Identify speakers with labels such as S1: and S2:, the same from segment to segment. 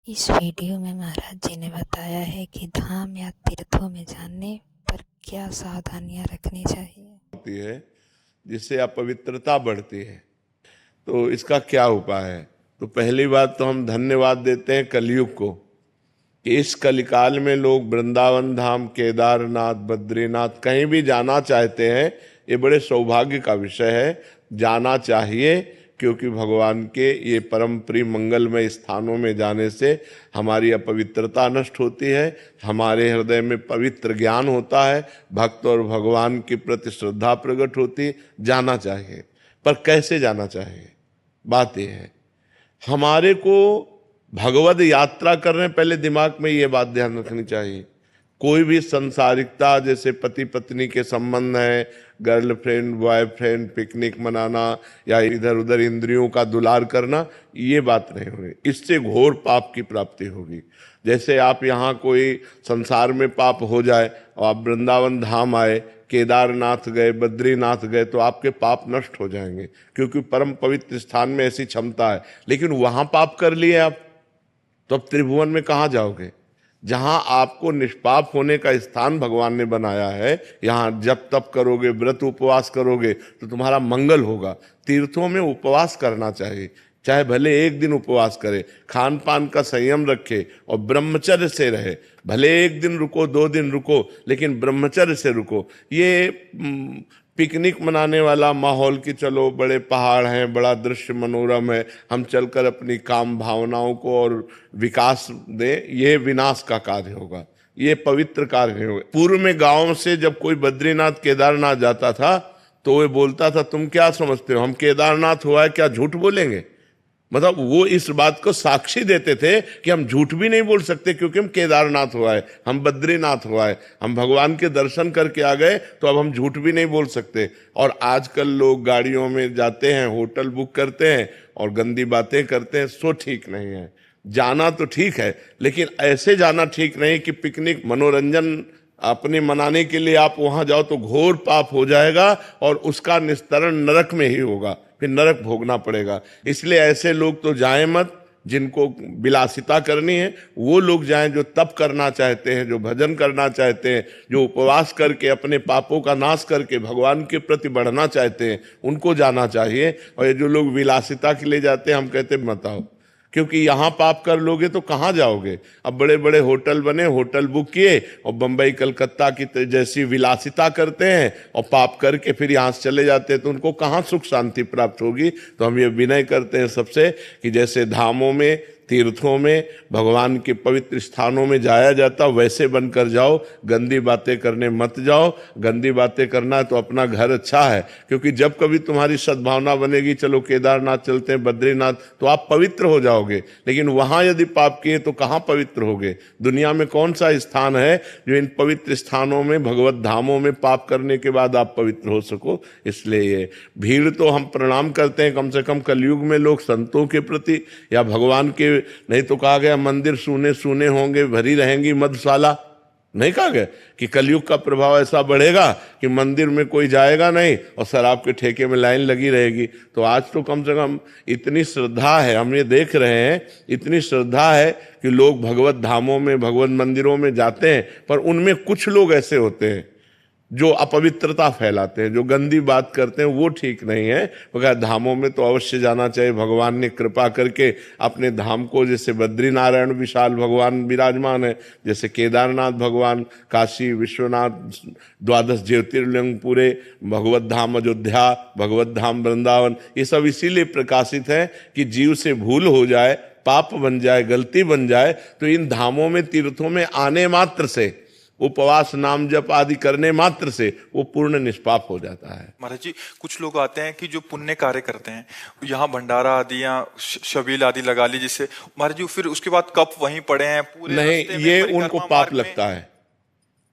S1: इस वीडियो में महाराज जी ने बताया है कि धाम या तीर्थों में जाने पर क्या सावधानियां रखनी चाहिए
S2: होती है जिससे अपवित्रता बढ़ती है। तो इसका क्या उपाय है? तो पहली बात तो हम धन्यवाद देते हैं कलयुग को कि इस कलिकाल में लोग वृंदावन धाम, केदारनाथ, बद्रीनाथ कहीं भी जाना चाहते हैं। ये बड़े सौभाग्य का विषय है, जाना चाहिए, क्योंकि भगवान के ये परम प्रिय मंगलमय स्थानों में जाने से हमारी अपवित्रता नष्ट होती है, हमारे हृदय में पवित्र ज्ञान होता है, भक्त और भगवान के प्रति श्रद्धा प्रकट होती। जाना चाहिए, पर कैसे जाना चाहिए? बात यह है, हमारे को भगवद यात्रा कर रहे हैं, पहले दिमाग में ये बात ध्यान रखनी चाहिए। कोई भी संसारिकता, जैसे पति पत्नी के संबंध है, गर्लफ्रेंड बॉयफ्रेंड, पिकनिक मनाना या इधर उधर इंद्रियों का दुलार करना, ये बात नहीं होगी। इससे घोर पाप की प्राप्ति होगी। जैसे आप यहाँ कोई संसार में पाप हो जाए और आप वृंदावन धाम आए, केदारनाथ गए, बद्रीनाथ गए, तो आपके पाप नष्ट हो जाएंगे, क्योंकि परम पवित्र स्थान में ऐसी क्षमता है। लेकिन वहां पाप कर लिए आप, तो अब त्रिभुवन में कहाँ जाओगे? जहां आपको निष्पाप होने का स्थान भगवान ने बनाया है, यहां जब तप करोगे, व्रत उपवास करोगे तो तुम्हारा मंगल होगा। तीर्थों में उपवास करना चाहिए, चाहे भले एक दिन उपवास करे, खान पान का संयम रखे और ब्रह्मचर्य से रहे। भले एक दिन रुको, 2 दिन रुको, लेकिन ब्रह्मचर्य से रुको। ये पिकनिक मनाने वाला माहौल कि चलो बड़े पहाड़ हैं, बड़ा दृश्य मनोरम है, हम चलकर अपनी काम भावनाओं को और विकास दें, ये विनाश का कार्य होगा, ये पवित्र कार्य नहीं होगा। पूर्व में गांव से जब कोई बद्रीनाथ केदारनाथ जाता था तो वे बोलता था, तुम क्या समझते हो, हम केदारनाथ हुआ है क्या झूठ बोलेंगे? मतलब वो इस बात को साक्षी देते थे कि हम झूठ भी नहीं बोल सकते, क्योंकि हम केदारनाथ हुआ है, हम बद्रीनाथ हुआ है, हम भगवान के दर्शन करके आ गए, तो अब हम झूठ भी नहीं बोल सकते। और आजकल लोग गाड़ियों में जाते हैं, होटल बुक करते हैं और गंदी बातें करते हैं, सो ठीक नहीं है। जाना तो ठीक है, लेकिन ऐसे जाना ठीक नहीं कि पिकनिक मनोरंजन अपने मनाने के लिए आप वहां जाओ तो घोर पाप हो जाएगा और उसका निस्तरण नरक में ही होगा, फिर नरक भोगना पड़ेगा। इसलिए ऐसे लोग तो जाएं मत। जिनको विलासिता करनी है वो लोग जाएं, जो तप करना चाहते हैं, जो भजन करना चाहते हैं, जो उपवास करके अपने पापों का नाश करके भगवान के प्रति बढ़ना चाहते हैं, उनको जाना चाहिए। और ये जो लोग विलासिता के लिए जाते हैं, हम कहते मत आओ, क्योंकि यहाँ पाप कर लोगे तो कहाँ जाओगे? अब बड़े बड़े होटल बने, होटल बुक किए और बंबई कलकत्ता की जैसी विलासिता करते हैं और पाप करके फिर यहाँ से चले जाते हैं, तो उनको कहाँ सुख शांति प्राप्त होगी? तो हम ये विनय करते हैं सबसे कि जैसे धामों में, तीर्थों में, भगवान के पवित्र स्थानों में जाया जाता, वैसे बनकर जाओ। गंदी बातें करने मत जाओ। गंदी बातें करना तो अपना घर अच्छा है, क्योंकि जब कभी तुम्हारी सद्भावना बनेगी, चलो केदारनाथ चलते हैं, बद्रीनाथ, तो आप पवित्र हो जाओगे। लेकिन वहां यदि पाप किए तो कहाँ पवित्र होगे? दुनिया में कौन सा स्थान है जो इन पवित्र स्थानों में, भगवत धामों में पाप करने के बाद आप पवित्र हो सको? इसलिए ये भीड़ तो हम प्रणाम करते हैं, कम से कम कलयुग में लोग संतों के प्रति या भगवान के, नहीं तो कहा गया मंदिर सूने सूने होंगे, भरी रहेंगी मधुशाला। नहीं कहा गया कि कलयुग का प्रभाव ऐसा बढ़ेगा कि मंदिर में कोई जाएगा नहीं और शराब के ठेके में लाइन लगी रहेगी। तो आज तो कम से कम इतनी श्रद्धा है, हम ये देख रहे हैं, इतनी श्रद्धा है कि लोग भगवत धामों में, भगवत मंदिरों में जाते हैं, पर उनमें कुछ लोग ऐसे होते हैं जो अपवित्रता फैलाते हैं, जो गंदी बात करते हैं, वो ठीक नहीं है। मगर धामों में तो अवश्य जाना चाहिए। भगवान ने कृपा करके अपने धाम को, जैसे बद्रीनारायण विशाल भगवान विराजमान है, जैसे केदारनाथ भगवान, काशी विश्वनाथ, 12 ज्योतिर्लिंग पूरे, भगवत धाम अयोध्या, भगवत धाम वृंदावन, ये सब इसीलिए प्रकाशित है कि जीव से भूल हो जाए, पाप बन जाए, गलती बन जाए, तो इन धामों में, तीर्थों में आने मात्र से, उपवास नाम जप आदि करने मात्र से वो पूर्ण निष्पाप हो जाता है।
S3: महाराज जी, कुछ लोग आते हैं कि जो पुण्य कार्य करते हैं, यहाँ भंडारा आदि या शबील आदि लगा ली, जिससे महाराज जी फिर उसके बाद कब वहीं पड़े हैं पूरे
S2: नहीं, ये उनको पाप
S3: में।
S2: लगता है,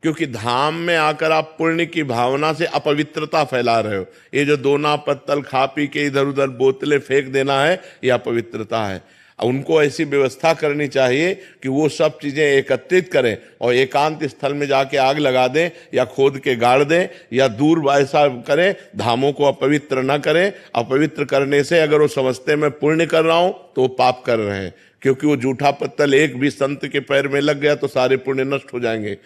S2: क्योंकि धाम में आकर आप पुण्य की भावना से अपवित्रता फैला रहे हो। ये जो दोना पत्तल खा पी के इधर उधर बोतलें फेंक देना है, ये अपवित्रता है। उनको ऐसी व्यवस्था करनी चाहिए कि वो सब चीजें एकत्रित करें और एकांत स्थल में जाके आग लगा दें या खोद के गाड़ दें या दूर ऐसा करें, धामों को अपवित्र न करें। अपवित्र करने से अगर वो समझते मैं पुण्य कर रहा हूं तो वो पाप कर रहे हैं, क्योंकि वो जूठा पत्तल एक भी संत के पैर में लग गया तो सारे पुण्य नष्ट हो जाएंगे।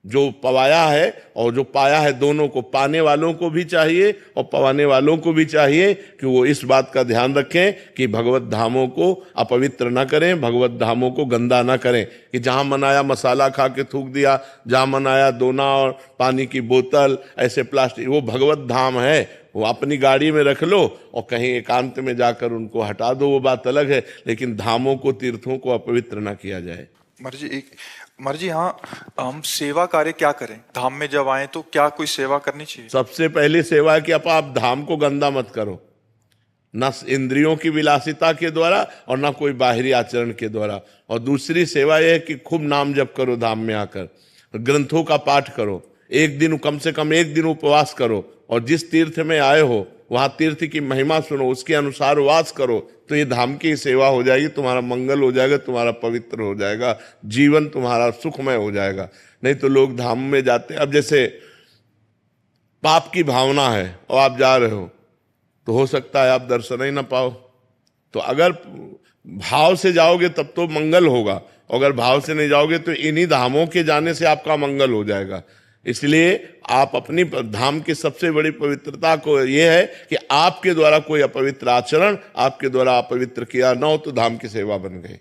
S2: जो पवाया है और जो पाया है, दोनों को, पाने वालों को भी चाहिए और पवाने वालों को भी चाहिए कि वो इस बात का ध्यान रखें कि भगवत धामों को अपवित्र ना करें, भगवत धामों को गंदा ना करें। कि जहां मन आया मसाला खा के थूक दिया, जहां मन आया दोना और पानी की बोतल, ऐसे प्लास्टिक, वो भगवत धाम है, वो अपनी गाड़ी में रख लो और कहीं एकांत में जाकर उनको हटा दो, वो बात अलग है, लेकिन धामों को, तीर्थों को अपवित्र ना किया जाए।
S3: महाराज जी, हाँ, हम सेवा कार्य क्या करें? धाम में जब आए तो क्या कोई सेवा करनी चाहिए?
S2: सबसे पहली सेवा है कि आप धाम को गंदा मत करो, ना इंद्रियों की विलासिता के द्वारा और ना कोई बाहरी आचरण के द्वारा। और दूसरी सेवा यह है कि खूब नाम जप करो, धाम में आकर ग्रंथों का पाठ करो, एक दिन, कम से कम एक दिन उपवास करो, और जिस तीर्थ में आए हो वहां तीर्थ की महिमा सुनो, उसके अनुसार वास करो, तो ये धाम की सेवा हो जाएगी, तुम्हारा मंगल हो जाएगा, तुम्हारा पवित्र हो जाएगा, जीवन तुम्हारा सुखमय हो जाएगा। नहीं तो लोग धाम में जाते, अब जैसे पाप की भावना है और आप जा रहे हो तो हो सकता है आप दर्शन ही ना पाओ। तो अगर भाव से जाओगे तब तो मंगल होगा, अगर भाव से नहीं जाओगे तो इन्हीं धामों के जाने से आपका मंगल हो जाएगा। इसलिए आप अपनी धाम की सबसे बड़ी पवित्रता को यह है कि आपके द्वारा कोई अपवित्र आचरण, आपके द्वारा अपवित्र किया न हो तो धाम की सेवा बन गई।